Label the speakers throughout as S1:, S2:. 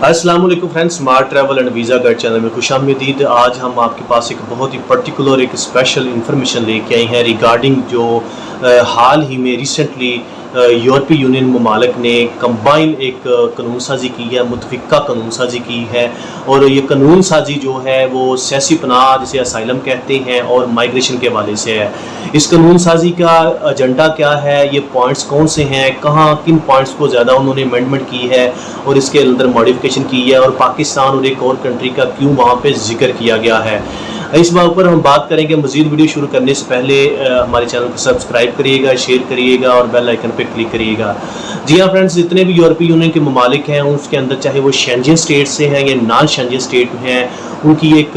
S1: अस्सलाम वालेकुम friends, smart travel and visa guide channel में खुश आमदीद। आज हम आपके पास एक बहुत ही पर्टिकुलर एक स्पेशल इन्फॉर्मेशन लेके आए हैं रिगार्डिंग जो हाल ही में रिसेंटली यूरोपीय यूनियन ममालिक ने कंबाइन एक कानून साजी की है, मुतफ़िक़ा कानून साजी की है। और ये कानून साजी जो है वो सियासी पनाह जिसे असाइलम कहते हैं और माइग्रेशन के हवाले से है। इस कानून साजी का एजेंडा क्या है, ये पॉइंट्स कौन से हैं, कहाँ किन पॉइंट्स को ज़्यादा उन्होंने अमेंडमेंट की है और इसके अंदर मॉडिफिकेशन की है, और पाकिस्तान और एक और कंट्री का क्यों वहाँ पे जिक्र किया गया है, इस बात पर हम बात करेंगे। मज़ीद वीडियो शुरू करने से पहले हमारे चैनल को सब्सक्राइब करिएगा, शेयर करिएगा और बेल आइकन पे क्लिक करिएगा। जी हाँ फ्रेंड्स, जितने भी यूरोपीय यूनियन के ममालिक हैं उसके अंदर चाहे वो शेंजन स्टेट से हैं या नॉन शेंजन स्टेट हैं, उनकी एक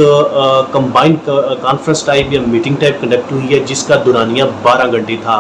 S1: कंबाइंड कॉन्फ्रेंस टाइप या मीटिंग टाइप कंडक्ट हुई है जिसका दुरानिया 12 घंटे था।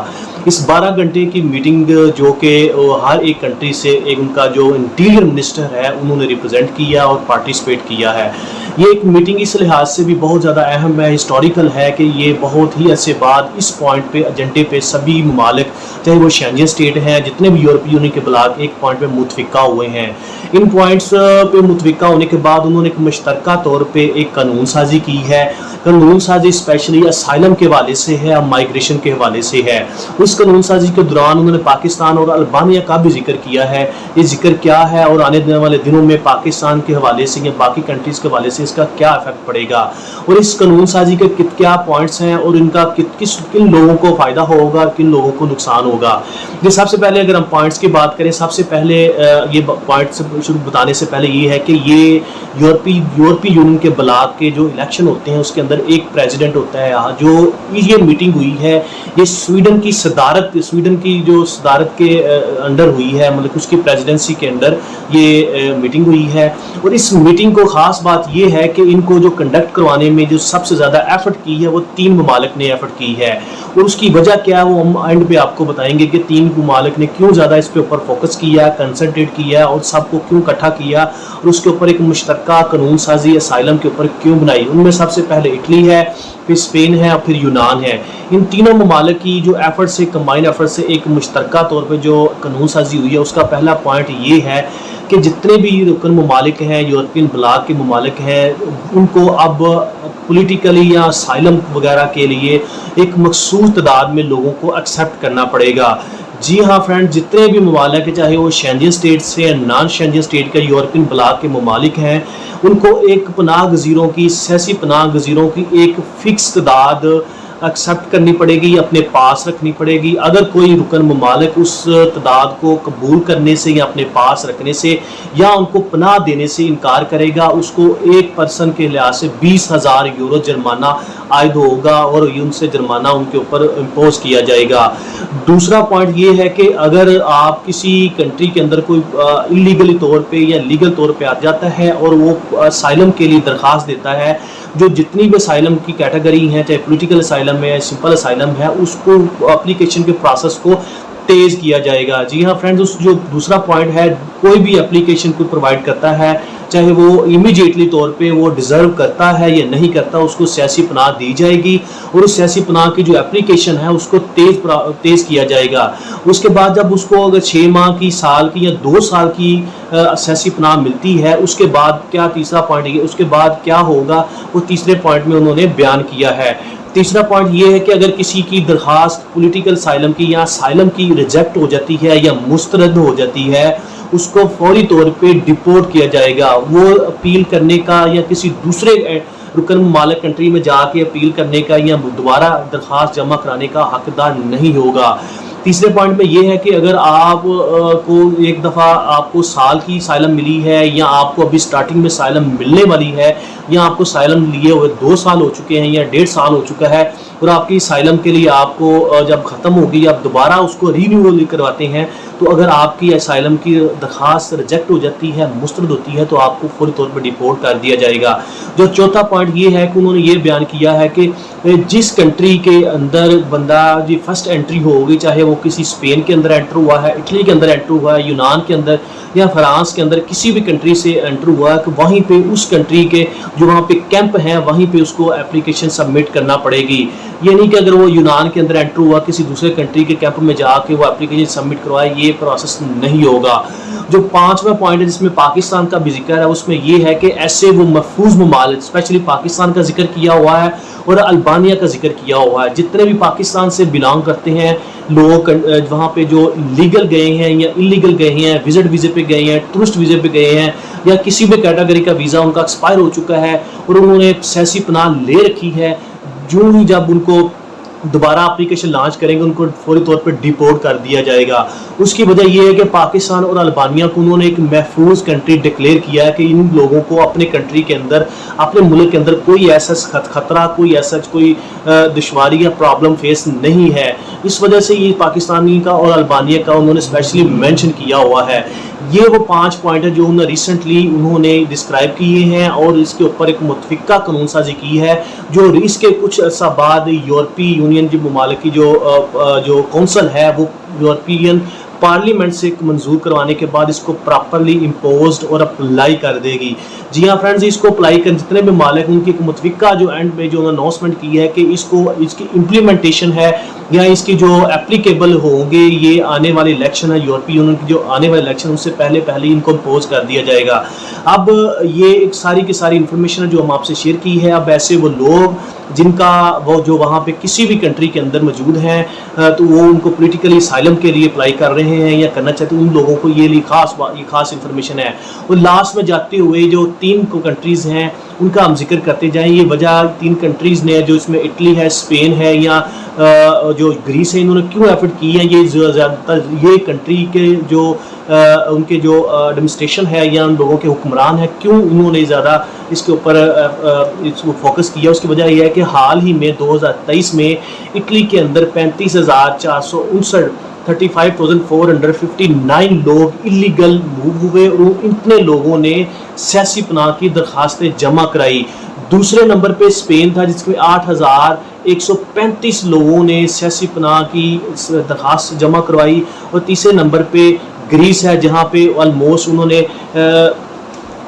S1: इस 12 घंटे की मीटिंग जो कि हर एक कंट्री से एक उनका जो इंटीरियर मिनिस्टर है उन्होंने रिप्रेजेंट किया और पार्टिसिपेट किया है। ये एक मीटिंग इस लिहाज से भी बहुत ज़्यादा अहम है, हिस्टोरिकल है कि ये बहुत ही अरसे बाद इस पॉइंट पे एजेंडे पे सभी ममालिक चाहे वो शेंजन स्टेट हैं, जितने भी यूरोपीय यूनियन के ब्लॉक एक पॉइंट पे मुतफ़िक़ा हुए हैं। इन पॉइंट्स पे मुतफ़िक़ा होने के बाद उन्होंने एक मुश्तरका तौर पे एक कानून साजी की है। कानून साजी स्पेशली असाइलम के हवाले से है और माइग्रेशन के हवाले से है। उस कानून साजी के दौरान उन्होंने पाकिस्तान और अल्बानिया का भी जिक्र किया है। ये जिक्र क्या है और आने वाले दिनों में पाकिस्तान के हवाले से या बाकी कंट्रीज़ के हवाले से इसका क्या इफेक्ट पड़ेगा, और इस कानून साजी के क्या पॉइंट्स हैं और इनका किन लोगों को फ़ायदा होगा, किन लोगों को नुकसान होगा। ये सबसे पहले अगर हम पॉइंट्स की बात करें, सबसे पहले ये पॉइंट्स शुरू बताने से पहले ये है कि ये यूरोपीय यूनियन के ब्लॉक के जो इलेक्शन होते हैं उसके अंदर एक प्रेसिडेंट होता है। यहाँ जो ये मीटिंग हुई है ये स्वीडन की जो सदारत के अंडर हुई है, मतलब उसकी प्रेसिडेंसी के अंदर ये मीटिंग हुई है। और इस मीटिंग को ख़ास बात ये है कि इनको जो कंडक्ट करवाने में जो सबसे ज़्यादा एफर्ट की है वो 3 ममालिक ने एफर्ट की है, और उसकी वजह क्या है वो हम एंड पे आपको बताएंगे कि 3 ममालिक ने क्यों ज़्यादा इस पे ऊपर फोकस किया, कंसंट्रेट किया और सबको क्यों इकट्ठा किया और उसके ऊपर एक मुश्तरका कानून साजी असाइलम के ऊपर क्यों बनाई। उनमें सबसे पहले इटली है, फिर स्पेन है और फिर यूनान है। इन तीनों ममालिक की जो एफर्ट से कंबाइन एफर्ट से एक मुश्तरका तौर पे जो कानून साजी हुई है उसका पहला पॉइंट ये है कि जितने भी रुकन ममालिक हैं, यूरोपियन ब्लॉक के ममालिक हैं, उनको अब पॉलिटिकली या असाइलम वगैरह के लिए एक मखसूस तादाद में लोगों को एक्सेप्ट करना पड़ेगा। जी हाँ फ्रेंड, जितने भी ममालिक हैं चाहे वो शेंजन स्टेट से या नॉन शेंजन स्टेट के यूरोपियन ब्लॉक के ममालिक हैं, उनको एक पनाह गज़ीरों की सियासी पनाह गज़ीरों की एक फ़िक्स तादाद एक्सेप्ट करनी पड़ेगी, अपने पास रखनी पड़ेगी। अगर कोई रुकन ममालिक उस तादाद को कबूल करने से या अपने पास रखने से या उनको पनाह देने से इनकार करेगा, उसको एक पर्सन के लिहाज से 20,000 यूरो जुर्माना आयद होगा और उनसे जुर्माना उनके ऊपर इम्पोज किया जाएगा। दूसरा पॉइंट ये है कि अगर आप किसी कंट्री के अंदर कोई इलीगली तौर पे या लीगल तौर पे आ जाता है और वो असाइलम के लिए दरख्वास्त देता है, जो जितनी भी असाइलम की कैटेगरी हैं, चाहे पॉलिटिकल असाइलम है, सिंपल असाइलम है, उसको एप्लीकेशन के प्रोसेस को तेज़ किया जाएगा। जी हाँ फ्रेंड्स, उस जो दूसरा पॉइंट है, कोई भी एप्लीकेशन को प्रोवाइड करता है चाहे वो इमीडिएटली तौर पे वो डिज़र्व करता है या नहीं करता, उसको सियासी पनाह दी जाएगी और उस सियासी पनाह की जो एप्लीकेशन है उसको तेज़ किया जाएगा। उसके बाद जब उसको अगर 6 माह की, साल की या 2 साल की सियासी पनाह मिलती है, उसके बाद क्या तीसरा पॉइंट है, उसके बाद क्या होगा वो तीसरे पॉइंट में उन्होंने बयान किया है। तीसरा पॉइंट ये है कि अगर किसी की दरख्वास्त पॉलिटिकल असाइलम की या असाइलम की रिजेक्ट हो जाती है या मुस्तरद हो जाती है, उसको फौरी तौर पे डिपोर्ट किया जाएगा। वो अपील करने का या किसी दूसरे रुकन ममालिक कंट्री में जाके अपील करने का या दोबारा दरख्वास्त जमा कराने का हकदार नहीं होगा। तीसरे पॉइंट में ये है कि अगर आप को एक दफ़ा आपको साल की साइलम मिली है या आपको अभी स्टार्टिंग में साइलम मिलने वाली है या आपको साइलम लिए हुए 2 साल हो चुके हैं या 1.5 साल हो चुका है और आपकी साइलम के लिए आपको जब ख़त्म होगी आप दोबारा उसको रीन्यूअल करवाते हैं, तो अगर आपकी असाइलम की दरख्वास्त रिजेक्ट हो जाती है, मुस्तरद होती है, तो आपको फौरी तौर पर डिपोर्ट कर दिया जाएगा। जो चौथा पॉइंट ये है कि उन्होंने ये बयान किया है कि जिस कंट्री के अंदर बंदा जी फर्स्ट एंट्री होगी, चाहे वो किसी स्पेन के अंदर एंटर हुआ है, इटली के अंदर एंटर हुआ है, यूनान के अंदर या फ्रांस के अंदर किसी भी कंट्री से एंटर हुआ है, कि वहीं पे उस कंट्री के जो वहाँ पे कैंप हैं वहीं पे उसको एप्लीकेशन सबमिट करना पड़ेगी। ये नहीं कि अगर वो यूनान के अंदर एंटर हुआ किसी दूसरे कंट्री के कैंप में जाके वो एप्लीकेशन सबमिट करवाए, ये प्रोसेस नहीं होगा। जो 5वां पॉइंट है जिसमें पाकिस्तान का भी जिक्र है, उसमें ये है कि ऐसे वो महफूज ममालिक, स्पेशली पाकिस्तान का जिक्र किया हुआ है और अल्बानिया का जिक्र किया हुआ है। जितने भी पाकिस्तान से बिलोंग करते हैं लोग वहाँ पे जो लीगल गए हैं या इलीगल गए हैं, विजिट वीज़े पे गए हैं, टूरिस्ट वीज़े पे गए हैं, या किसी भी कैटेगरी का वीज़ा उनका एक्सपायर हो चुका है और उन्होंने सियासी पनाह ले रखी है, जो ही जब उनको दोबारा एप्लीकेशन लॉन्च करेंगे उनको फौरी तौर पर डिपोर्ट कर दिया जाएगा। उसकी वजह यह है कि पाकिस्तान और अल्बानिया को उन्होंने एक महफूज कंट्री डिक्लेयर किया है कि इन लोगों को अपने कंट्री के अंदर, अपने मुल्क के अंदर कोई ऐसा खतरा, कोई ऐसा कोई दुश्वारी या प्रॉब्लम फेस नहीं है। इस वजह से ये पाकिस्तानी का और अल्बानिया का उन्होंने स्पेशली मेंशन किया हुआ है। ये वो 5 पॉइंट है जो उन्होंने रिसेंटली डिस्क्राइब किए हैं और इसके ऊपर एक मुतफिका कानून साजी की है, जो इसके कुछ अर्सा बाद यूरोपीय यूनियन की ममालिक की जो कौंसल है वो यूरोपियन पार्लियामेंट से मंजूर करवाने के बाद इसको प्रॉपरली इम्पोज्ड और अप्लाई कर देगी। जी हाँ फ्रेंड्स, इसको अप्लाई कर जितने भी मालिक उनकी एक मुतफिका जो एंड में जो अनाउंसमेंट की है कि इसकी इम्प्लीमेंटेशन है या इसकी जो एप्लीकेबल होंगे ये आने वाले इलेक्शन है, यूरोपीय यूनियन की जो आने वाले इलेक्शन उससे पहले इनको इम्पोज कर दिया जाएगा। अब ये एक सारी की सारी इन्फॉर्मेशन है जो हम आपसे शेयर की है। अब ऐसे वो लोग जिनका वो जो वहाँ पे किसी भी कंट्री के अंदर मौजूद हैं तो वो उनको पॉलिटिकली असाइलम के लिए अप्लाई कर रहे हैं या करना चाहते हैं, उन लोगों को ये खास इन्फॉर्मेशन है। और लास्ट में जाते हुए जो 3 कंट्रीज़ हैं उनका हम जिक्र करते जाएं। ये वजह 3 कंट्रीज़ ने जो इसमें इटली है, स्पेन है या जो ग्रीस है, इन्होंने क्यों एफर्ट की है, ये ज़्यादातर ये कंट्री के जो उनके जो एडमिनिस्ट्रेशन है या उन लोगों के हुक्मरान हैं, क्यों उन्होंने ज़्यादा इसके ऊपर इसको फोकस किया। उसकी वजह यह है कि हाल ही में 2023 में इटली के अंदर 35,459 35,459 लोग इलीगल मूव हुए और इतने लोगों ने सियासी पनाह की दरखास्तें जमा कराई। दूसरे नंबर पे स्पेन था जिसमें 8,135 लोगों ने सियासी पनाह की दरखास्त जमा करवाई। और तीसरे नंबर पे ग्रीस है जहाँ पे ऑलमोस्ट उन्होंने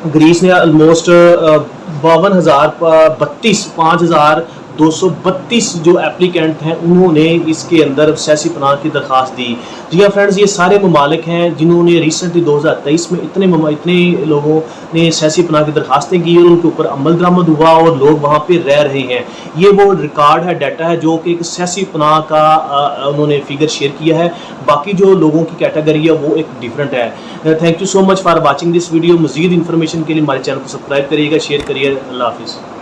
S1: ग्रीस ने ऑलमोस्ट 5,232 जो एप्लीकेंट हैं उन्होंने इसके अंदर सियासी पनाह की दरखास्त दी। जी हाँ फ्रेंड्स, ये सारे ममालिक हैं जिन्होंने रिसेंटली 2023 में इतने लोगों ने सियासी पनाह की दरखास्तें की और उनके ऊपर अमल दरामद हुआ और लोग वहाँ पे रह रहे हैं। ये वो रिकॉर्ड है, डाटा है जो कि एक सियासी पनाह का उन्होंने फिगर शेयर किया है। बाकी जो लोगों की कैटेगरी है वो एक डिफरेंट है। Thank you so much for watching this video. मजीद इन्फॉर्मेशन के लिए हमारे चैनल को सब्सक्राइब करिएगा, शेयर करिए। अल्लाह हाफिज़।